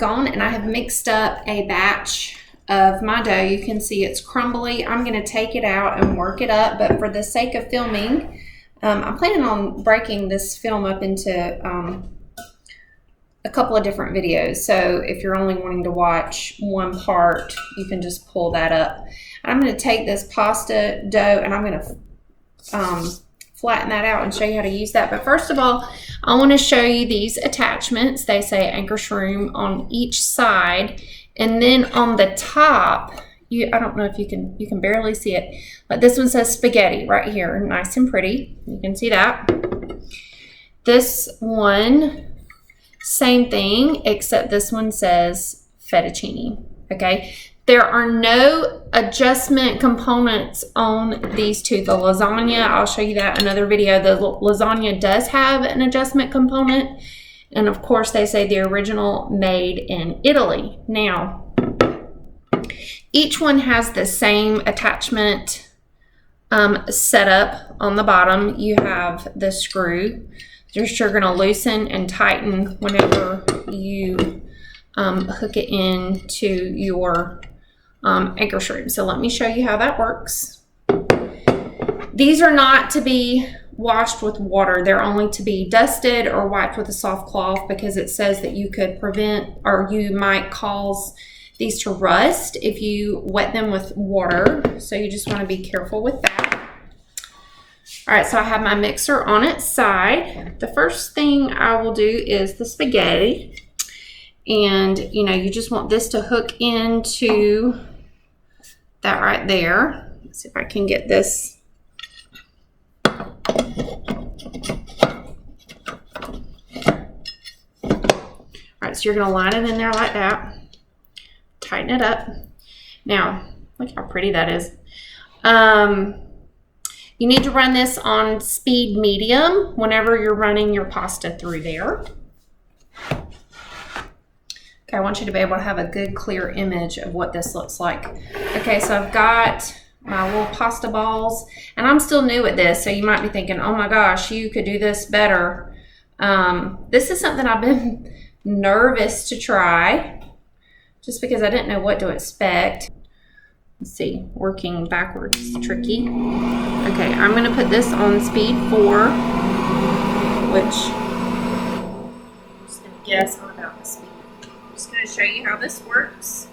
gone and I have mixed up a batch of my dough. You can see it's crumbly. I'm going to take it out and work it up, but for the sake of filming, I'm planning on breaking this film up into a couple of different videos. So if you're only wanting to watch one part, you can just pull that up. I'm going to take this pasta dough and I'm going to flatten that out and show you how to use that. But first of all, I want to show you these attachments. They say Ankarsrum on each side. And then on the top, I don't know if you can barely see it, but this one says spaghetti right here, nice and pretty. You can see that. This one, same thing, except this one says fettuccine, okay? There are no adjustment components on these two. The lasagna, I'll show you that in another video. The lasagna does have an adjustment component. And of course, they say the original made in Italy. Now, each one has the same attachment setup on the bottom. You have the screw. Just you're going to loosen and tighten whenever you hook it into your Ankarsrum. So let me show you how that works. These are not to be washed with water. They're only to be dusted or wiped with a soft cloth because it says that you could prevent or you might cause these to rust if you wet them with water. So you just want to be careful with that. All right, so I have my mixer on its side. The first thing I will do is the spaghetti. And you know, you just want this to hook into that right there. Let's see if I can get this. Alright, so you're going to line it in there like that. Tighten it up. Now, look how pretty that is. You need to run this on speed medium whenever you're running your pasta through there. Okay, I want you to be able to have a good clear image of what this looks like. Okay, so I've got my little pasta balls, and I'm still new at this, so you might be thinking, oh my gosh, you could do this better. This is something I've been nervous to try just because I didn't know what to expect. Let's see, working backwards is tricky. Okay, I'm going to put this on speed 4, which I'm just going to guess on about the speed. I'm just going to show you how this works.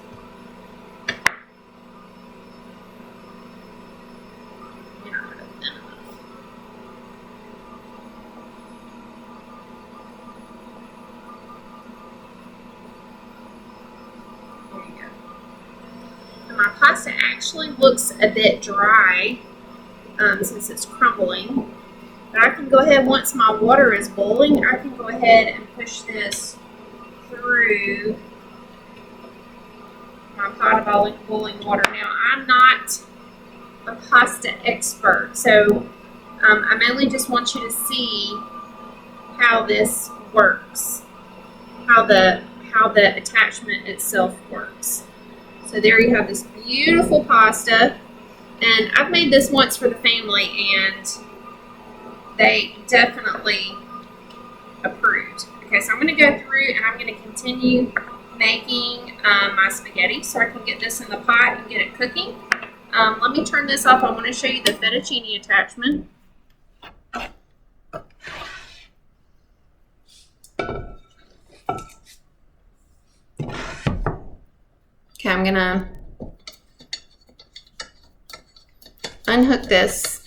My pasta actually looks a bit dry since it's crumbling, but I can go ahead, once my water is boiling, I can go ahead and push this through my pot of boiling water. Now, I'm not a pasta expert, so I mainly just want you to see how this works, how the attachment itself works. So there you have this beautiful pasta, and I've made this once for the family, and they definitely approved. Okay, so I'm going to go through and I'm going to continue making my spaghetti so I can get this in the pot and get it cooking. Let me turn this off. I want to show you the fettuccine attachment. Okay, I'm gonna unhook this.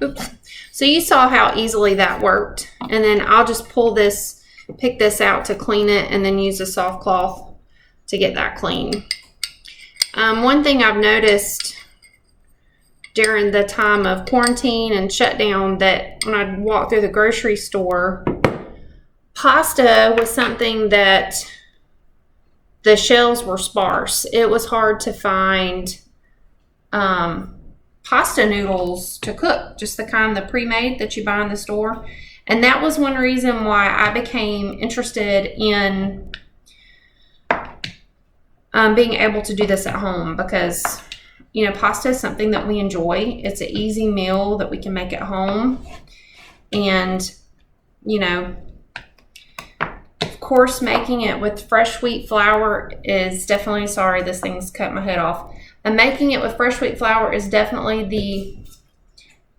Oops. So you saw how easily that worked. And then I'll just pull this, pick this out to clean it, and then use a soft cloth to get that clean. One thing I've noticed during the time of quarantine and shutdown, that when I walked through the grocery store, pasta was something that the shelves were sparse. It was hard to find pasta noodles to cook, just the kind, the pre-made that you buy in the store. And that was one reason why I became interested in being able to do this at home, because, you know, pasta is something that we enjoy. It's an easy meal that we can make at home. And, you know, of course, making it with fresh wheat flour is definitely, sorry, this thing's cut my head off. And making it with fresh wheat flour is definitely the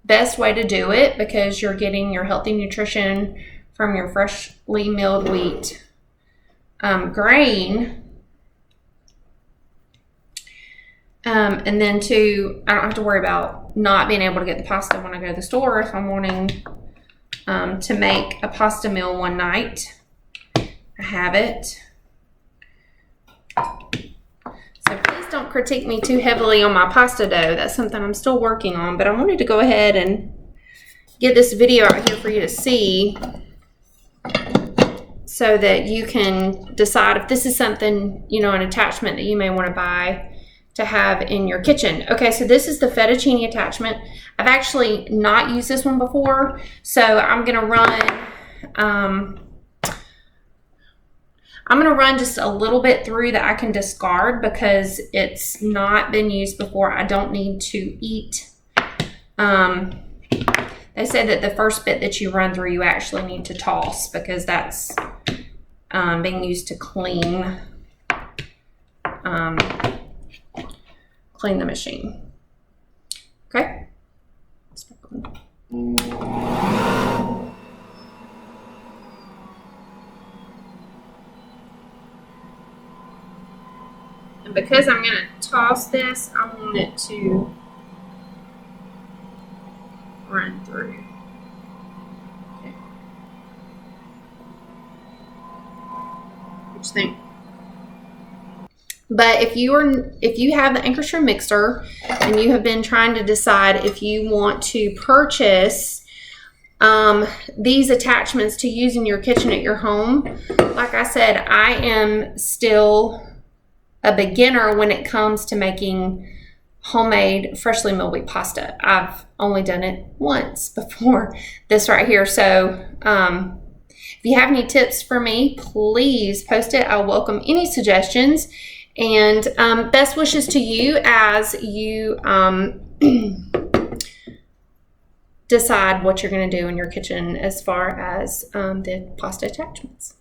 best way to do it because you're getting your healthy nutrition from your freshly milled wheat grain. And then too, I don't have to worry about not being able to get the pasta when I go to the store if I'm wanting to make a pasta meal one night. I have it. So please don't critique me too heavily on my pasta dough. That's something I'm still working on, but I wanted to go ahead and get this video out here for you to see so that you can decide if this is something, you know, an attachment that you may want to buy to have in your kitchen. Okay, so this is the fettuccine attachment. I've actually not used this one before, so I'm gonna run just a little bit through that I can discard because it's not been used before. I don't need to eat. They say that the first bit that you run through, you actually need to toss because that's being used to clean the machine. Okay. And because I'm going to toss this, I want it to run through. Okay. What you think? But if you have the Ankarsrum mixer and you have been trying to decide if you want to purchase these attachments to use in your kitchen at your home, like I said, I am still a beginner when it comes to making homemade freshly milled wheat pasta. I've only done it once before this right here. So if you have any tips for me, please post it. I'll welcome any suggestions. And best wishes to you as you decide what you're going to do in your kitchen as far as the pasta attachments.